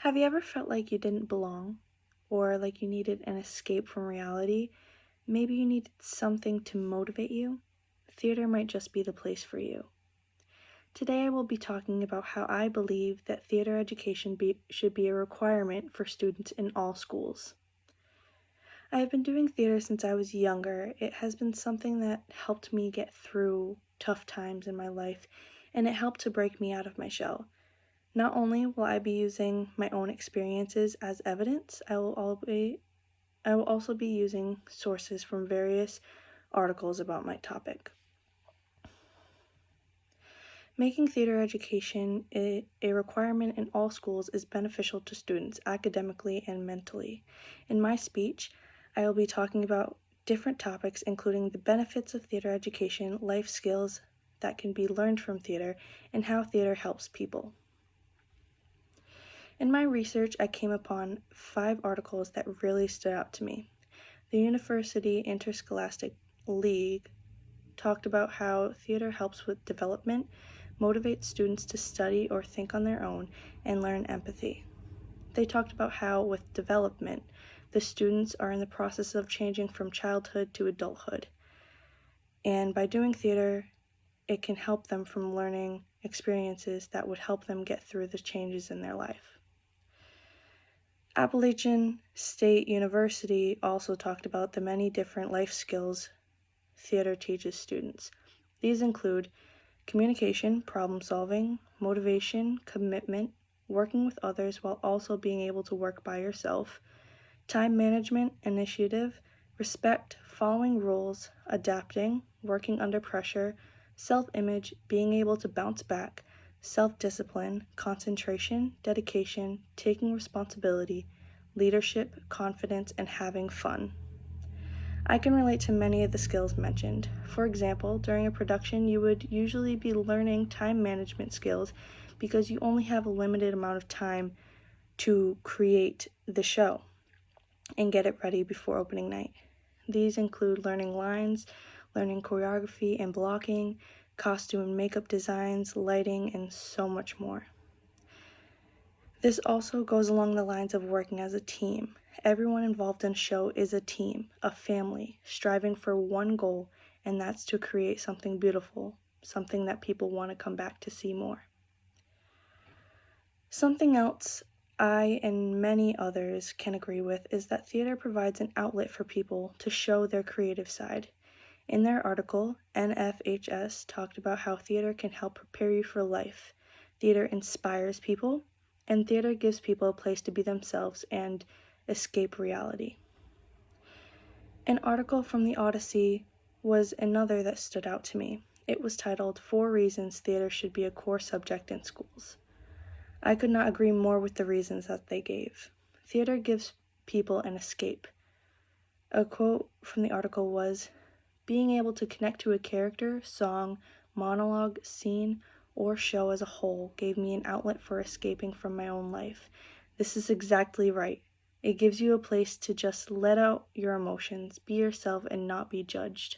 Have you ever felt like you didn't belong, or like you needed an escape from reality? Maybe you needed something to motivate you? Theater might just be the place for you. Today I will be talking about how I believe that theater education should be a requirement for students in all schools. I have been doing theater since I was younger. It has been something that helped me get through tough times in my life, and it helped to break me out of my shell. Not only will I be using my own experiences as evidence, I will also be using sources from various articles about my topic. Making theater education a requirement in all schools is beneficial to students academically and mentally. In my speech, I will be talking about different topics including the benefits of theater education, life skills that can be learned from theater, and how theater helps people. In my research, I came upon 5 articles that really stood out to me. The University Interscholastic League talked about how theater helps with development, motivates students to study or think on their own, and learn empathy. They talked about how, with development, the students are in the process of changing from childhood to adulthood. And by doing theater, it can help them from learning experiences that would help them get through the changes in their life. Appalachian State University also talked about the many different life skills theater teaches students. These include communication, problem solving, motivation, commitment, working with others while also being able to work by yourself, time management, initiative, respect, following rules, adapting, working under pressure, self-image, being able to bounce back, self-discipline, concentration, dedication, taking responsibility, leadership, confidence, and having fun. I can relate to many of the skills mentioned. For example, during a production, you would usually be learning time management skills because you only have a limited amount of time to create the show and get it ready before opening night. These include learning lines, learning choreography and blocking, costume and makeup designs, lighting, and so much more. This also goes along the lines of working as a team. Everyone involved in a show is a team, a family, striving for one goal, and that's to create something beautiful, something that people want to come back to see more. Something else I and many others can agree with is that theater provides an outlet for people to show their creative side. In their article, NFHS talked about how theater can help prepare you for life. Theater inspires people, and theater gives people a place to be themselves and escape reality. An article from the Odyssey was another that stood out to me. It was titled 4 Reasons Theater Should Be a Core Subject in Schools. I could not agree more with the reasons that they gave. Theater gives people an escape. A quote from the article was, "Being able to connect to a character, song, monologue, scene, or show as a whole gave me an outlet for escaping from my own life. This is exactly right. It gives you a place to just let out your emotions, be yourself, and not be judged."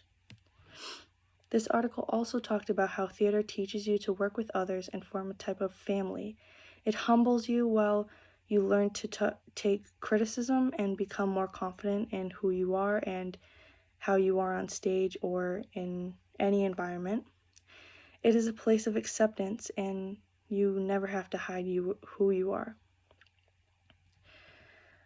This article also talked about how theater teaches you to work with others and form a type of family. It humbles you while you learn to take criticism and become more confident in who you are and how you are on stage or in any environment. It is a place of acceptance, and you never have to hide who you are.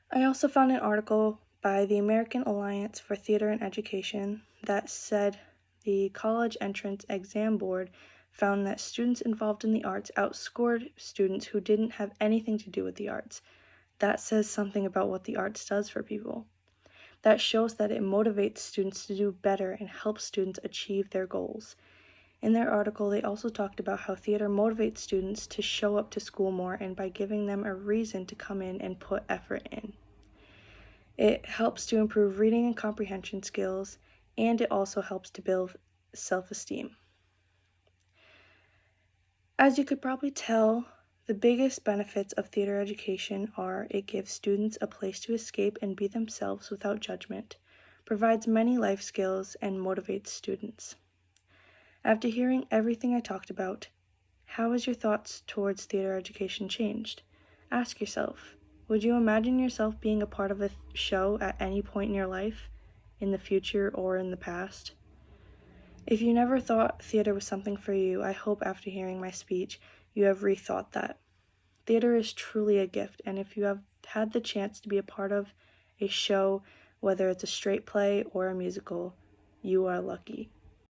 I also found an article by the American Alliance for Theater and Education that said the College Entrance Exam Board found that students involved in the arts outscored students who didn't have anything to do with the arts. That says something about what the arts does for people. That shows that it motivates students to do better and helps students achieve their goals. In their article, they also talked about how theater motivates students to show up to school more and by giving them a reason to come in and put effort in. It helps to improve reading and comprehension skills, and it also helps to build self-esteem. As you could probably tell, the biggest benefits of theater education are it gives students a place to escape and be themselves without judgment, provides many life skills, and motivates students. After hearing everything I talked about, how has your thoughts towards theater education changed? Ask yourself, would you imagine yourself being a part of a show at any point in your life, in the future or in the past? If you never thought theater was something for you, I hope after hearing my speech, you have rethought that. Theater is truly a gift, and if you have had the chance to be a part of a show, whether it's a straight play or a musical, you are lucky.